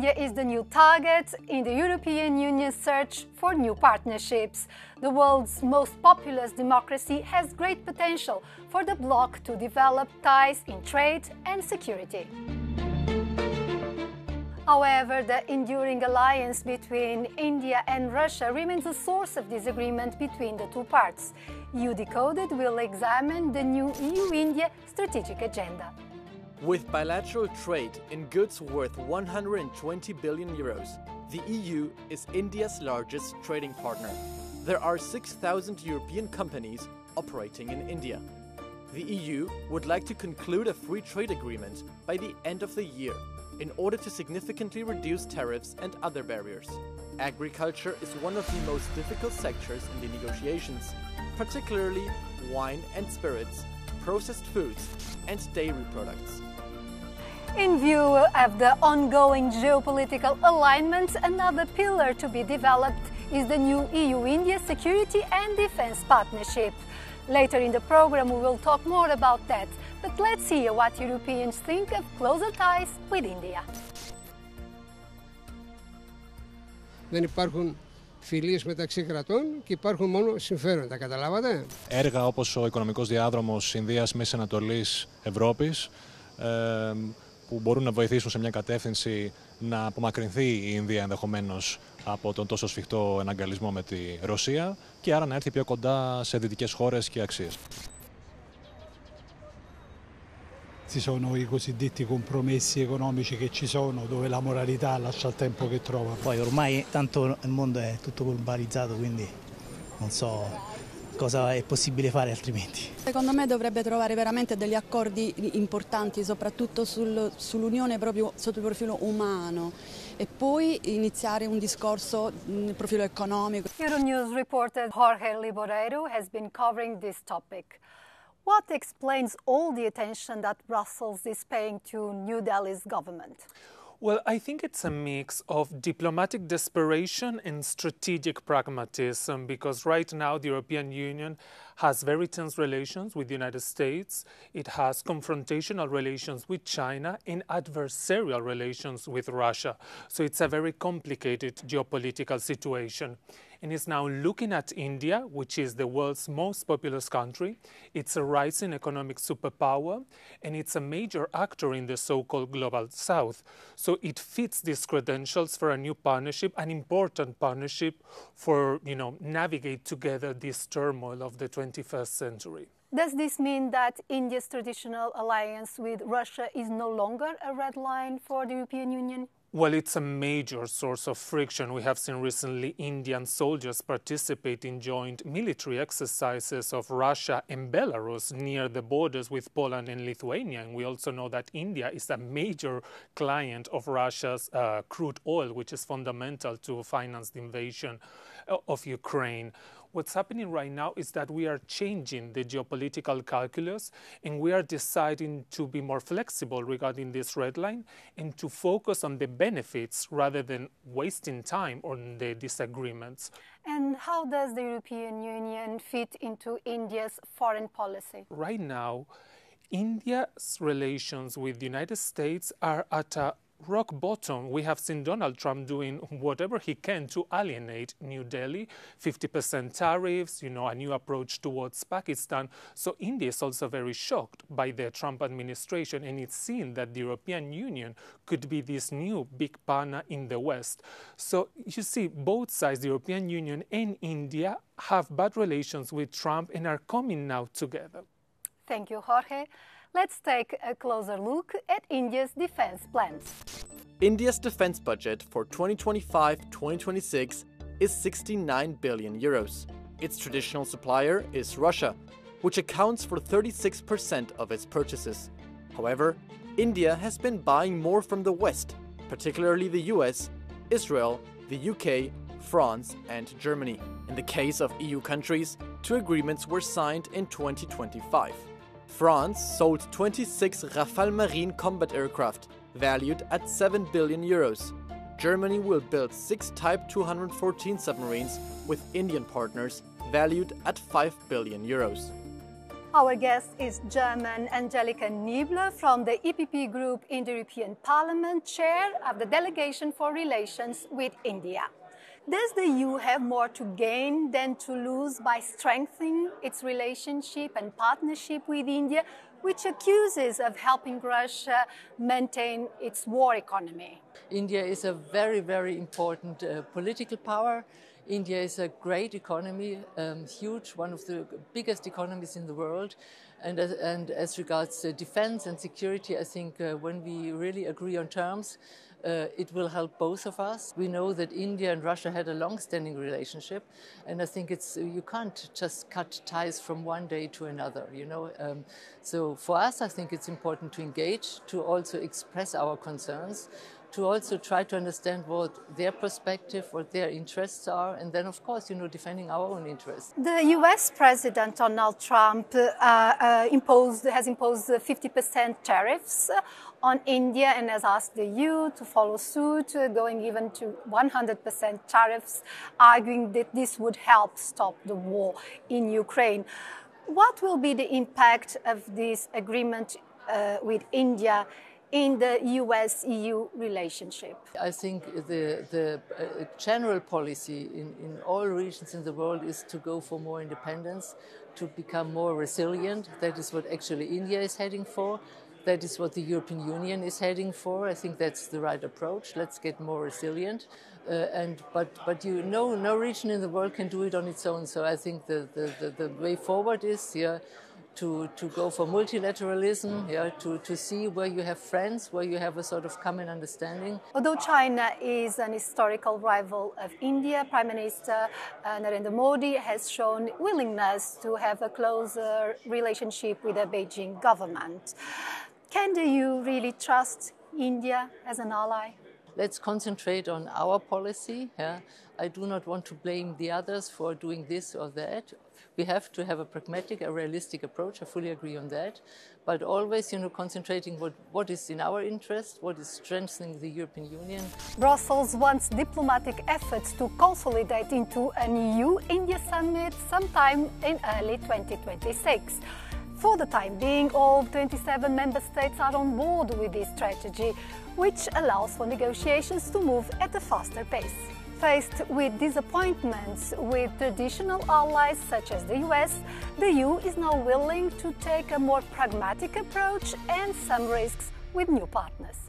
India is the new target in the European Union's search for new partnerships. The world's most populous democracy has great potential for the bloc to develop ties in trade and security. However, the enduring alliance between India and Russia remains a source of disagreement between the two parts. EU Decoded will examine the new EU-India strategic agenda. With bilateral trade in goods worth 120 billion euros, the EU is India's largest trading partner. There are 6,000 European companies operating in India. The EU would like to conclude a free trade agreement by the end of the year in order to significantly reduce tariffs and other barriers. Agriculture is one of the most difficult sectors in the negotiations, particularly wine and spirits, processed foods, and dairy products. In view of the ongoing geopolitical alignment, another pillar to be developed is the new EU-India security and defense partnership. Later in the program, we will talk more about that, but let's hear what Europeans think of closer ties with India. Δεν υπάρχουν φιλίες μεταξύ κρατών και υπάρχουν μόνο συμφέροντα, καταλάβατε. Έργα όπως ο οικονομικός διάδρομος Ινδίας Μέσης Ανατολής Ευρώπης που μπορούν να βοηθήσουν σε μια κατεύθυνση να απομακρυνθεί η Ινδία ενδεχομένως από τον τόσο σφιχτό εναγκαλισμό με τη Ρωσία και άρα να έρθει πιο κοντά σε δυτικές χώρες και αξίες. Ci sono i cosiddetti compromessi economici che ci sono, dove la moralità lascia il tempo che trova. Poi ormai tanto il mondo è tutto globalizzato, quindi non so cosa è possibile fare altrimenti. Secondo me dovrebbe trovare veramente degli accordi importanti, soprattutto sull'Unione proprio sotto il profilo umano, e poi iniziare un discorso nel profilo economico. Euronews reporter Jorge Liboreiro has been covering this topic. What explains all the attention that Brussels is paying to New Delhi's government? Well, I think it's a mix of diplomatic desperation and strategic pragmatism, because right now the European Union has very tense relations with the United States, it has confrontational relations with China, and adversarial relations with Russia. So it's a very complicated geopolitical situation. And is now looking at India, which is the world's most populous country. It's a rising economic superpower, and it's a major actor in the so-called global south. So it fits these credentials for a new partnership, an important partnership for, navigate together this turmoil of the 21st century. Does this mean that India's traditional alliance with Russia is no longer a red line for the European Union? Well, it's a major source of friction. We have seen recently Indian soldiers participate in joint military exercises of Russia and Belarus near the borders with Poland and Lithuania. And we also know that India is a major client of Russia's crude oil, which is fundamental to finance the invasion of Ukraine. What's happening right now is that we are changing the geopolitical calculus, and we are deciding to be more flexible regarding this red line and to focus on the benefits rather than wasting time on the disagreements. And how does the European Union fit into India's foreign policy? Right now, India's relations with the United States are at a rock bottom. We have seen Donald Trump doing whatever he can to alienate New Delhi, 50% tariffs, a new approach towards Pakistan. So India is also very shocked by the Trump administration, and it's seen that the European Union could be this new big partner in the West. So you see, both sides, the European Union and India, have bad relations with Trump and are coming now together. Thank you, Jorge. Let's take a closer look at India's defense plans. India's defense budget for 2025-2026 is 69 billion euros. Its traditional supplier is Russia, which accounts for 36% of its purchases. However, India has been buying more from the West, particularly the US, Israel, the UK, France, and Germany. In the case of EU countries, 2 agreements were signed in 2025. France sold 26 Rafale Marine combat aircraft, valued at 7 billion euros. Germany will build 6 Type 214 submarines with Indian partners, valued at 5 billion euros. Our guest is German Angelika Niebler from the EPP Group in the European Parliament, chair of the Delegation for Relations with India. Does the EU have more to gain than to lose by strengthening its relationship and partnership with India, which accuses of helping Russia maintain its war economy? India is a very, very important political power. India is a great economy, huge, one of the biggest economies in the world. And as regards defense and security, I think when we really agree on terms, it will help both of us. We know that India and Russia had a long-standing relationship, and I think you can't just cut ties from one day to another, you know. So for us, I think it's important to engage, to also express our concerns, to also try to understand what their perspective, what their interests are, and then, of course, you know, defending our own interests. The US President Donald Trump has imposed 50% tariffs on India and has asked the EU to follow suit, going even to 100% tariffs, arguing that this would help stop the war in Ukraine. What will be the impact of this agreement with India in the US-EU relationship? I think the general policy in all regions in the world is to go for more independence, to become more resilient. That is what actually India is heading for. That is what the European Union is heading for. I think that's the right approach. Let's get more resilient. But you know, no region in the world can do it on its own. So I think the way forward is here to go for multilateralism, to see where you have friends, where you have a sort of common understanding. Although China is an historical rival of India, Prime Minister Narendra Modi has shown willingness to have a closer relationship with the Beijing government. Can the EU really trust India as an ally? Let's concentrate on our policy. I do not want to blame the others for doing this or that. We have to have a pragmatic, a realistic approach. I fully agree on that. But always, you know, concentrating what is in our interest, what is strengthening the European Union. Brussels wants diplomatic efforts to consolidate into an EU-India summit sometime in early 2026. For the time being, all 27 member states are on board with this strategy, which allows for negotiations to move at a faster pace. Faced with disappointments with traditional allies such as the US, the EU is now willing to take a more pragmatic approach and some risks with new partners.